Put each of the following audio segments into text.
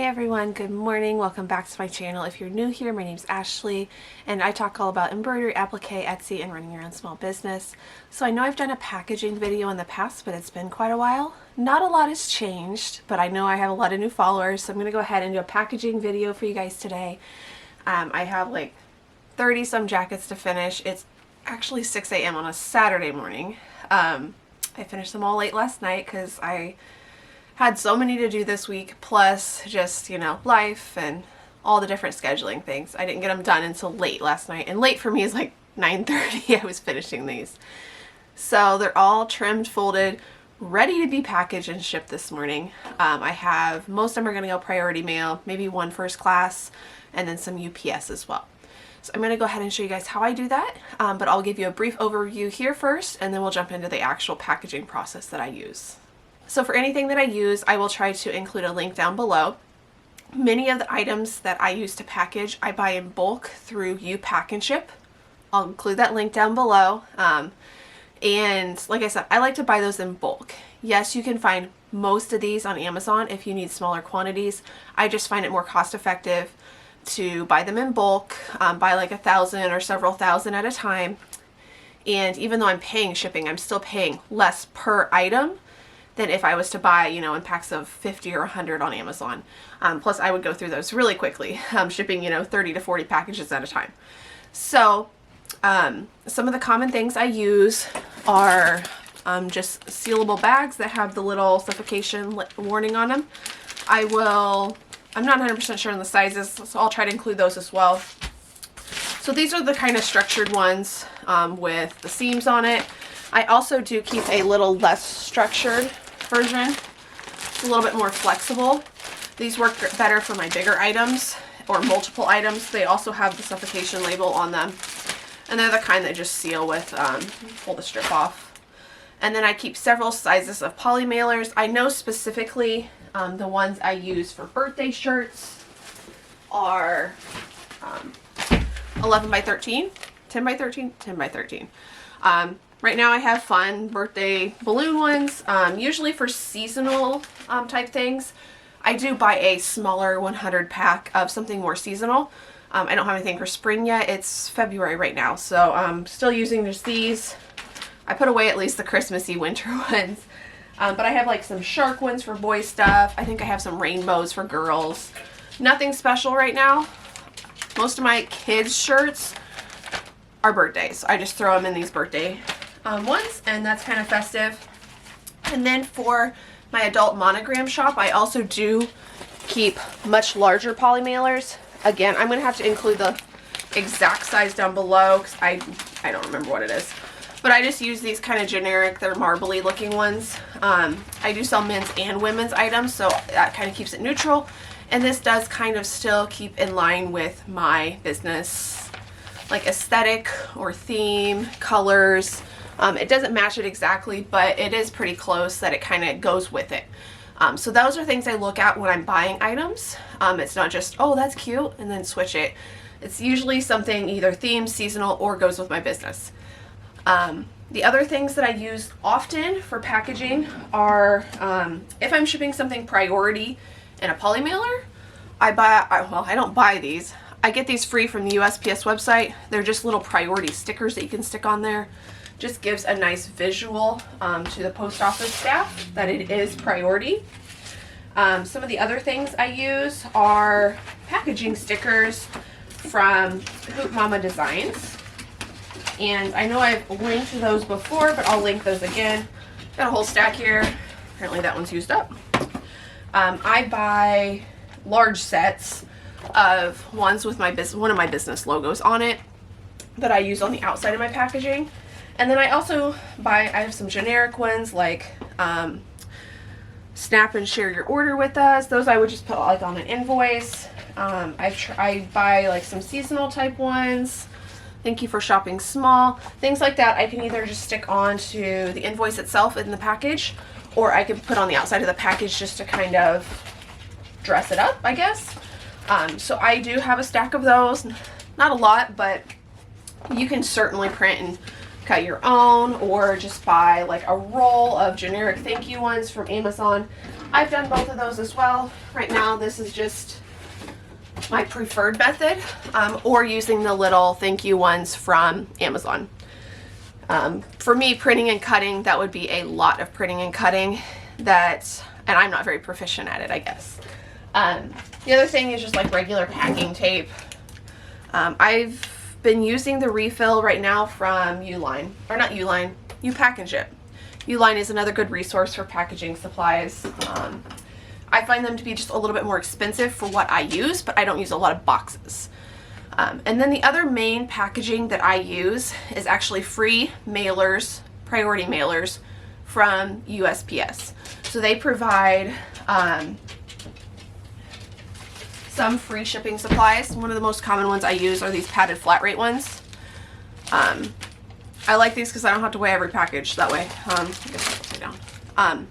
everyone, good morning. Welcome back to my channel. If you're new here, my name's Ashley and I talk all about embroidery, applique, Etsy, and running your own small business. So I know I've done a packaging video in the past, but it's been quite a while. Not a lot has changed, but I know I have a lot of new followers, so I'm going to go ahead and do a packaging video for you guys today. I have like 30 some jackets to finish. It's actually 6 a.m. on a Saturday morning. I finished them all late last night because I had so many to do this week, plus just, you know, life and all the different scheduling things. I didn't get them done until late last night, and late for me is like 9:30. I was finishing these. So they're all trimmed, folded, ready to be packaged and shipped this morning. I have, most of them are going to go priority mail, maybe one first class, and then some UPS as well. So I'm going to go ahead and show you guys how I do that, but I'll give you a brief overview here first, and then we'll jump into the actual packaging process that I use. So for anything that I use, I will try to include a link down below. Many of the items that I use to package, I buy in bulk through Pack and Ship. I'll include that link down below. And like I said, I like to buy those in bulk. Yes, you can find most of these on Amazon if you need smaller quantities. I just find it more cost effective to buy them in bulk, buy like 1,000 or several thousand at a time. And even though I'm paying shipping, I'm still paying less per item than if I was to buy, you know, in packs of 50 or 100 on Amazon. Plus I would go through those really quickly, shipping, you know, 30 to 40 packages at a time. So some of the common things I use are just sealable bags that have the little suffocation warning on them. I'm not 100% sure on the sizes, so I'll try to include those as well. So these are the kind of structured ones with the seams on it. I also do keep a little less structured version. It's a little bit more flexible. These work better for my bigger items or multiple items. They also have the suffocation label on them. And they're the kind that just seal with, pull the strip off. And then I keep several sizes of PolyMailers. I know specifically the ones I use for birthday shirts are 11 by 13, 10 by 13, 10 by 13. Right now I have fun birthday balloon ones, usually for seasonal type things. I do buy a smaller 100 pack of something more seasonal. I don't have anything for spring yet. It's February right now, so I'm still using just these. I put away at least the Christmassy winter ones. But I have like some shark ones for boy stuff. I think I have some rainbows for girls. Nothing special right now. Most of my kids' shirts are birthdays. I just throw them in these birthday ones, and that's kind of festive. And then for my adult monogram shop, I also do keep much larger PolyMailers. Again, I'm going to have to include the exact size down below because I don't remember what it is. But I just use these kind of generic, they're marbly looking ones. I do sell men's and women's items, so that kind of keeps it neutral. And this does kind of still keep in line with my business, like aesthetic or theme, colors. It doesn't match it exactly, but it is pretty close that it kind of goes with it. So those are things I look at when I'm buying items. It's not just, oh, that's cute, and then switch it. It's usually something either themed, seasonal, or goes with my business. The other things that I use often for packaging are, if I'm shipping something priority in a PolyMailer, I don't buy these. I get these free from the USPS website. They're just little priority stickers that you can stick on there. Just gives a nice visual to the post office staff that it is priority. Some of the other things I use are packaging stickers from Hoop Mama Designs. And I know I've linked those before, but I'll link those again. Got a whole stack here. Apparently that one's used up. I buy large sets of ones with one of my business logos on it that I use on the outside of my packaging. And then I also I have some generic ones like snap and share your order with us. Those I would just put like on an invoice. I buy like some seasonal type ones. Thank you for shopping small. Things like that I can either just stick on to the invoice itself in the package, or I can put on the outside of the package just to kind of dress it up, I guess. So I do have a stack of those. Not a lot, but you can certainly print and cut your own, or just buy like a roll of generic thank you ones from Amazon. I've done both of those as well. Right now this is just my preferred method, or using the little thank you ones from Amazon. For me, printing and cutting, that would be a lot of printing and cutting, and I'm not very proficient at it, I guess. The other thing is just like regular packing tape. I've been using the refill right now from Uline, or not Uline, U-Pack and Ship. Uline is another good resource for packaging supplies. I find them to be just a little bit more expensive for what I use, but I don't use a lot of boxes. And then the other main packaging that I use is actually free mailers, priority mailers from USPS. So they provide some free shipping supplies. One of the most common ones I use are these padded flat rate ones. I like these because I don't have to weigh every package that way. I guess I'll put it down.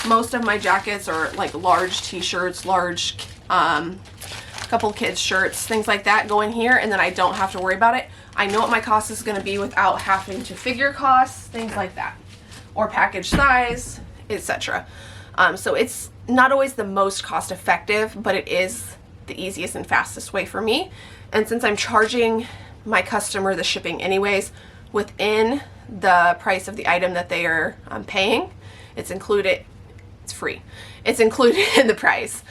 Most of my jackets are like large t-shirts, large couple kids shirts, things like that go in here, and then I don't have to worry about it. I know what my cost is going to be without having to figure costs, things like that, or package size, etc. So it's not always the most cost effective, but it is the easiest and fastest way for me. And since I'm charging my customer the shipping anyways within the price of the item that they are paying, it's included. It's free. It's included in the price.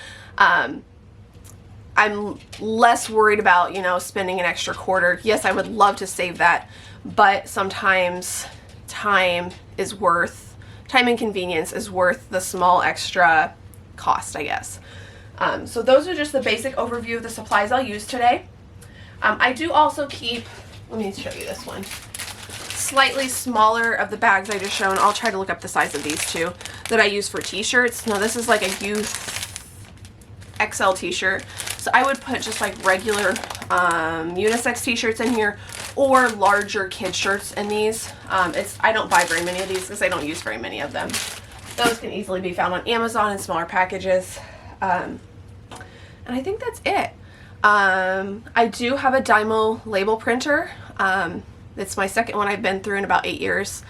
I'm less worried about, you know, spending an extra quarter. Yes, I would love to save that, but sometimes time and convenience is worth the small extra cost, I guess. So those are just the basic overview of the supplies I'll use today. I do also keep, let me show you this one, slightly smaller of the bags I just shown. I'll try to look up the size of these two that I use for t-shirts. Now this is like a youth XL t-shirt, so I would put just like regular unisex t-shirts in here, or larger kid shirts in these. I don't buy very many of these because I don't use very many of them. Those can easily be found on Amazon in smaller packages. And I think that's it. I do have a Dymo label printer. It's my second one I've been through in about 8 years.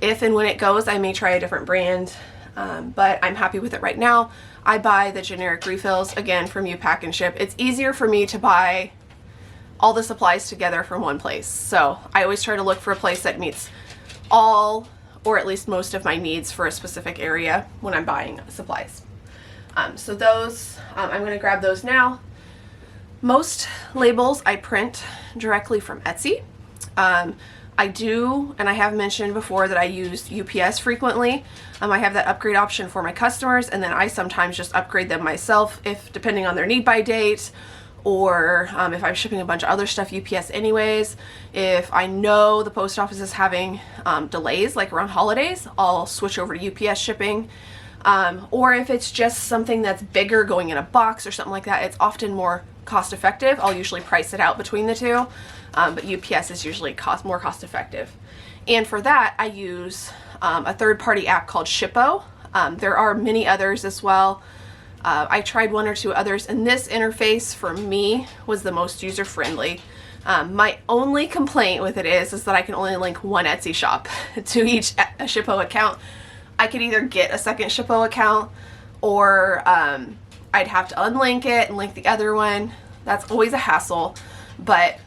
If and when it goes, I may try a different brand, but I'm happy with it right now. I buy the generic refills, again, from U-Pack and Ship. It's easier for me to buy all the supplies together from one place. So I always try to look for a place that meets all, or at least most of my needs for a specific area when I'm buying supplies. So those, I'm going to grab those now. Most labels I print directly from Etsy. I do, and I have mentioned before that I use UPS frequently. I have that upgrade option for my customers, and then I sometimes just upgrade them myself if depending on their need by date, or if I'm shipping a bunch of other stuff UPS anyways. If I know the post office is having delays like around holidays, I'll switch over to UPS shipping. Or if it's just something that's bigger going in a box or something like that, it's often more cost effective. I'll usually price it out between the two. But UPS is usually more cost effective. And for that, I use a third-party app called Shippo. There are many others as well. I tried one or two others, and this interface for me was the most user-friendly. My only complaint with it is that I can only link one Etsy shop to each Shippo account. I could either get a second Shippo account, or I'd have to unlink it and link the other one. That's always a hassle. But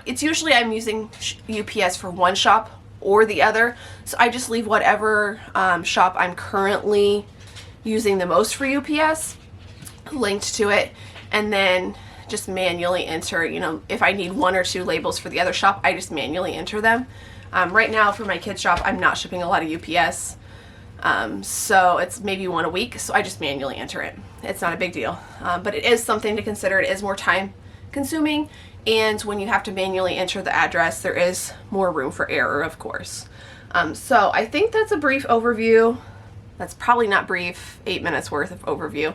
it's usually I'm using UPS for one shop or the other, so I just leave whatever shop I'm currently using the most for UPS linked to it, and then just manually enter, you know, if I need one or two labels for the other shop, I just manually enter them. Right now for my kids shop, I'm not shipping a lot of UPS, so it's maybe one a week, so I just manually enter it. It's not a big deal, but it is something to consider. It is more time consuming, and when you have to manually enter the address, there is more room for error, of course. So I think that's a brief overview. That's probably not brief, 8 minutes worth of overview.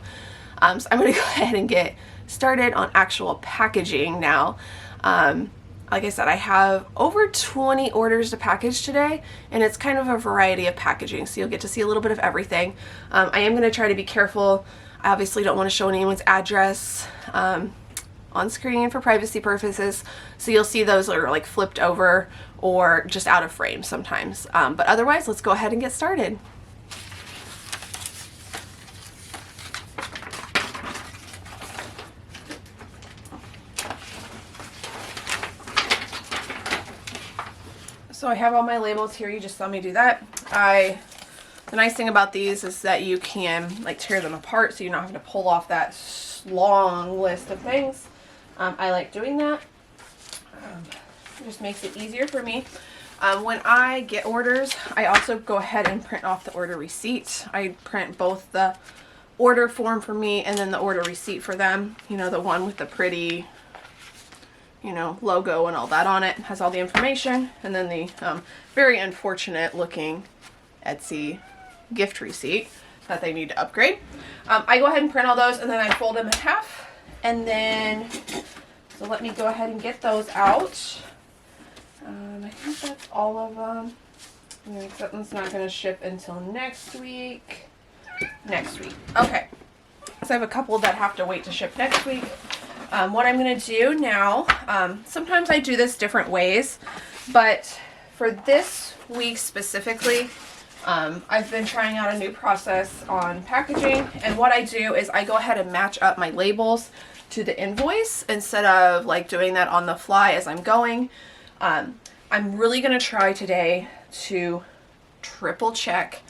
So I'm going to go ahead and get started on actual packaging now. Like I said, I have over 20 orders to package today, and it's kind of a variety of packaging, so you'll get to see a little bit of everything. I am going to try to be careful. I obviously don't want to show anyone's address on screen for privacy purposes, so you'll see those are like flipped over or just out of frame sometimes. But otherwise, let's go ahead and get started. So I have all my labels here. You just saw me do that. The nice thing about these is that you can like tear them apart, so you're not having to pull off that long list of things. I like doing that. It just makes it easier for me. When I get orders, I also go ahead and print off the order receipt. I print both the order form for me and then the order receipt for them. You know, the one with the pretty, you know, logo and all that on it. It has all the information. And then the very unfortunate looking Etsy gift receipt that they need to upgrade. I go ahead and print all those, and then I fold them in half. And then, so let me go ahead and get those out. I think that's all of them. Except one's not going to ship until next week. Okay. So I have a couple that have to wait to ship next week. What I'm going to do now, sometimes I do this different ways, but for this week specifically, I've been trying out a new process on packaging, and what I do is I go ahead and match up my labels to the invoice instead of like doing that on the fly as I'm going. I'm really going to try today to triple check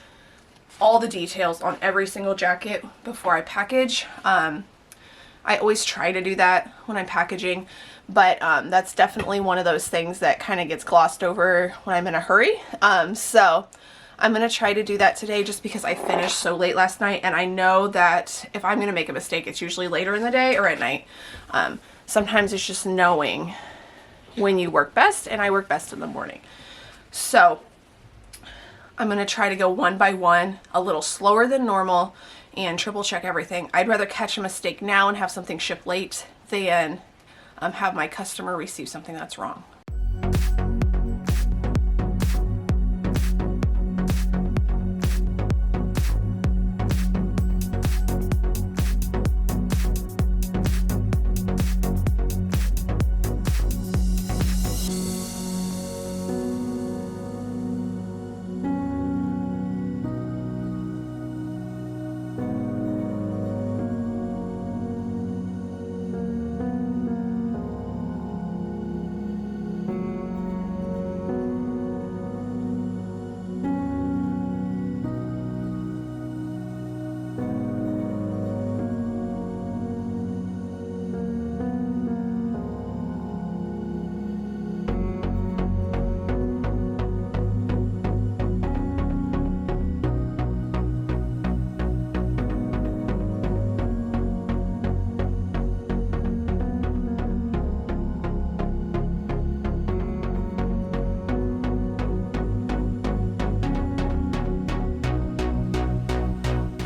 all the details on every single jacket before I package. I always try to do that when I'm packaging, but that's definitely one of those things that kind of gets glossed over when I'm in a hurry. So I'm going to try to do that today just because I finished so late last night, and I know that if I'm going to make a mistake, it's usually later in the day or at night. Sometimes it's just knowing when you work best, and I work best in the morning. So I'm going to try to go one by one, a little slower than normal, and triple check everything. I'd rather catch a mistake now and have something ship late than have my customer receive something that's wrong.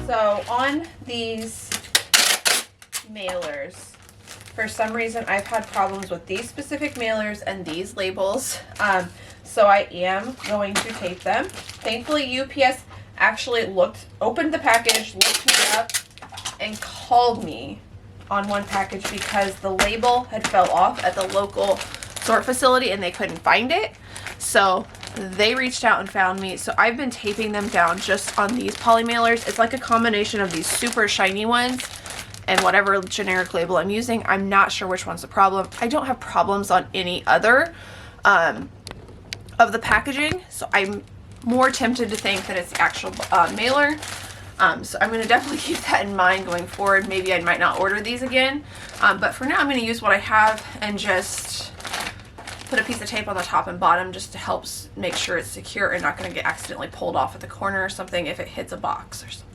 So on these mailers, for some reason I've had problems with these specific mailers and these labels. So I am going to tape them. Thankfully UPS actually opened the package, looked me up, and called me on one package because the label had fell off at the local sort facility and they couldn't find it. So they reached out and found me. So I've been taping them down just on these PolyMailers. It's like a combination of these super shiny ones and whatever generic label I'm using. I'm not sure which one's the problem. I don't have problems on any other of the packaging, so I'm more tempted to think that it's the actual mailer. So I'm going to definitely keep that in mind going forward. Maybe I might not order these again, but for now I'm going to use what I have and just put a piece of tape on the top and bottom just to help make sure it's secure and not going to get accidentally pulled off at the corner or something if it hits a box or something.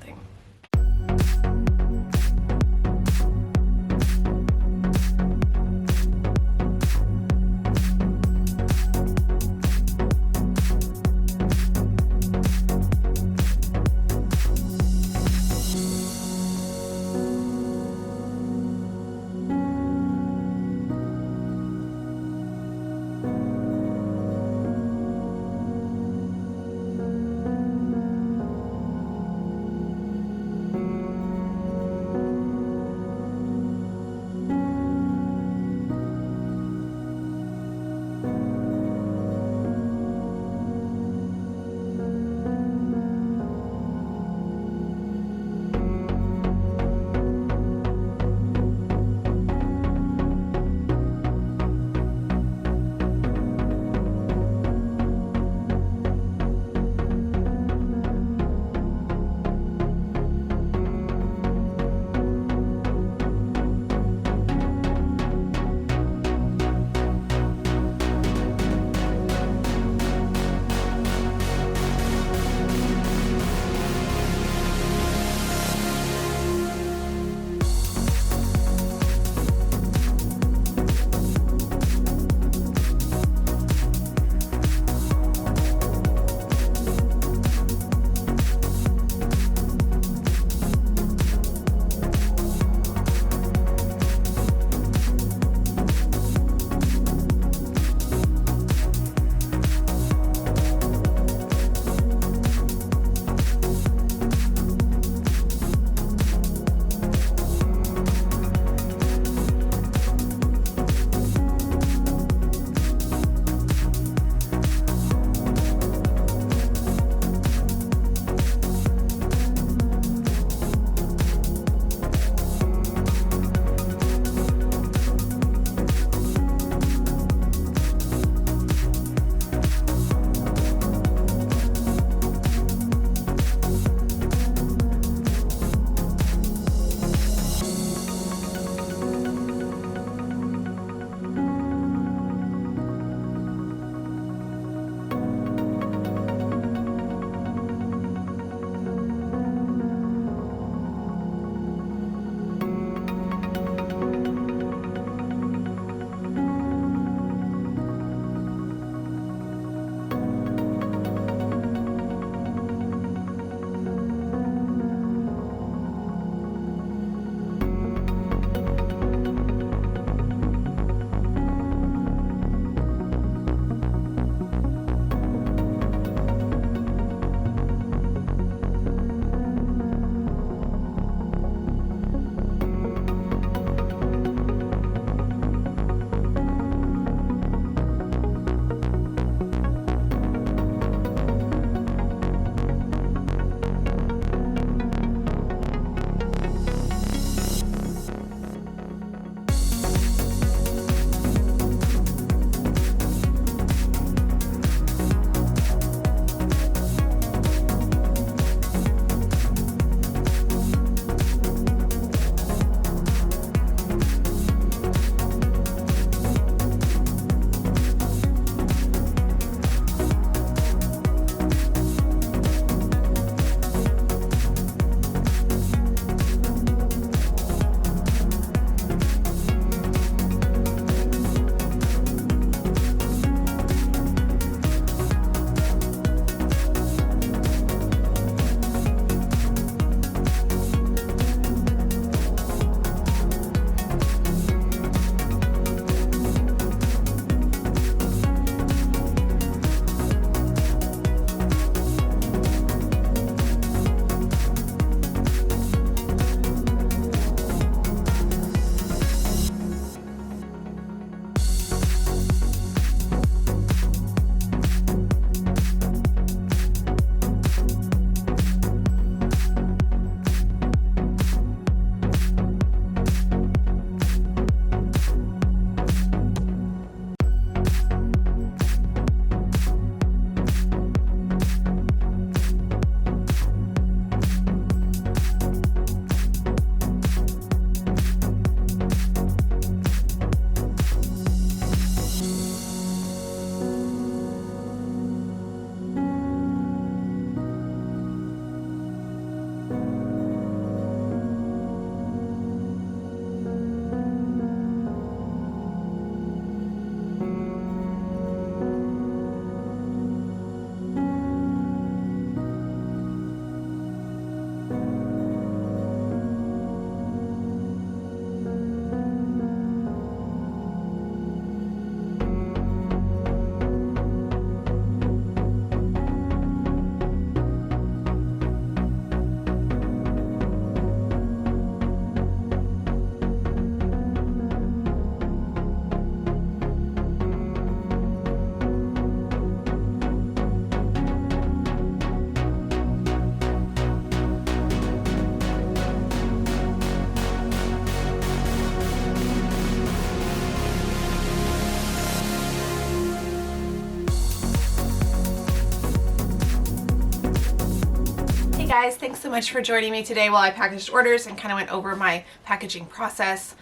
Guys, thanks so much for joining me today while I packaged orders and kind of went over my packaging process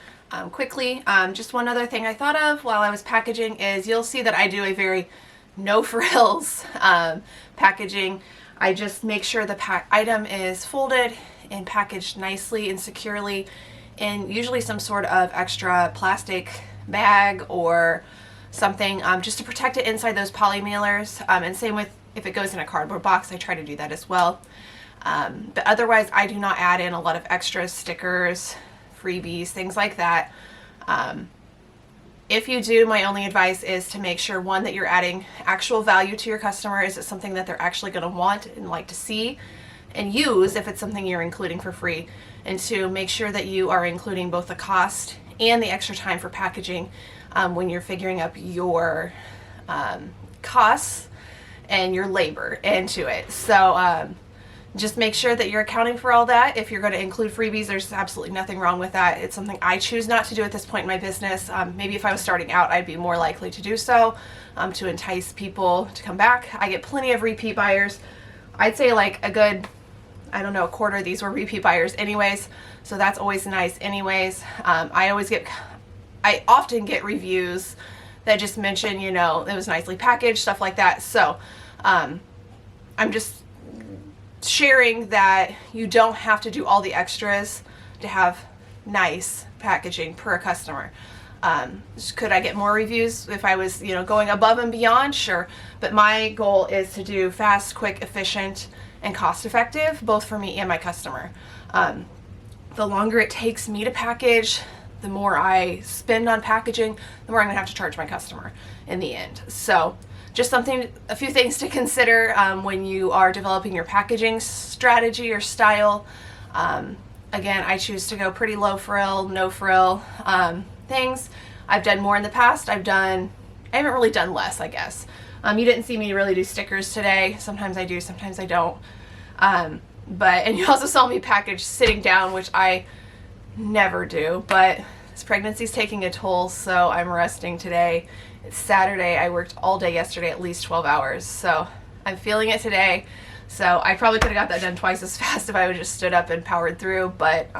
quickly. Just one other thing I thought of while I was packaging is you'll see that I do a very no frills packaging. I just make sure the item is folded and packaged nicely and securely in usually some sort of extra plastic bag or something just to protect it inside those PolyMailers, and same with if it goes in a cardboard box. I try to do that as well. But otherwise I do not add in a lot of extra stickers, freebies, things like that. If you do, my only advice is to make sure, one, that you're adding actual value to your customer. Is it something that they're actually going to want and like to see and use if it's something you're including for free? And two, make sure that you are including both the cost and the extra time for packaging when you're figuring up your costs and your labor into it. So just make sure that you're accounting for all that. If you're going to include freebies, there's absolutely nothing wrong with that. It's something I choose not to do at this point in my business. Maybe if I was starting out, I'd be more likely to do so to entice people to come back. I get plenty of repeat buyers. I'd say like a good, I don't know, a quarter of these were repeat buyers anyways, so that's always nice anyways. I often get reviews that just mention, you know, it was nicely packaged, stuff like that. So I'm just sharing that you don't have to do all the extras to have nice packaging per customer. Could I get more reviews if I was, you know, going above and beyond? Sure. But my goal is to do fast, quick, efficient, and cost effective, both for me and my customer. The longer it takes me to package, the more I spend on packaging, the more I'm gonna have to charge my customer in the end. So just a few things to consider when you are developing your packaging strategy or style. Again, I choose to go pretty low frill, no frill things. I've done more in the past. I haven't really done less, I guess. You didn't see me really do stickers today. Sometimes I do, sometimes I don't. And you also saw me package sitting down, which I never do, but this pregnancy is taking a toll, so I'm resting today. It's Saturday. I worked all day yesterday, at least 12 hours, so I'm feeling it today. So I probably could have got that done twice as fast if I would just stood up and powered through, but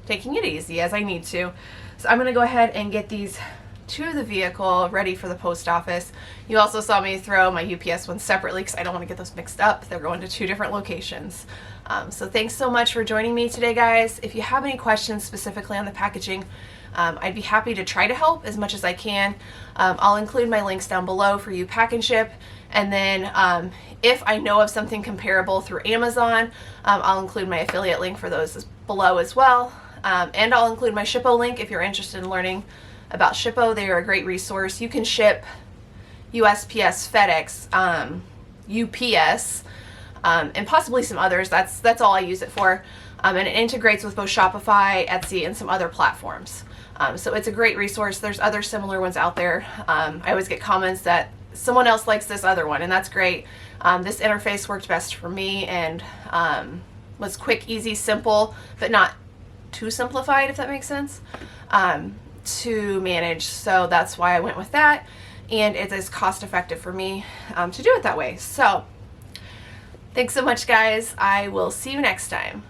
taking it easy as I need to. So I'm going to go ahead and get these to the vehicle ready for the post office. You also saw me throw my UPS ones separately because I don't want to get those mixed up. They're going to 2 different locations. So thanks so much for joining me today, guys. If you have any questions specifically on the packaging, I'd be happy to try to help as much as I can. I'll include my links down below for you pack and ship. And then if I know of something comparable through Amazon, I'll include my affiliate link for those below as well. And I'll include my Shippo link if you're interested in learning about Shippo. They are a great resource. You can ship USPS, FedEx, UPS, and possibly some others. That's all I use it for. And it integrates with both Shopify, Etsy, and some other platforms. So it's a great resource. There's other similar ones out there. I always get comments that someone else likes this other one, and that's great. This interface worked best for me and was quick, easy, simple, but not too simplified, if that makes sense, to manage. So that's why I went with that, and it is cost effective for me to do it that way. So thanks so much, guys. I will see you next time.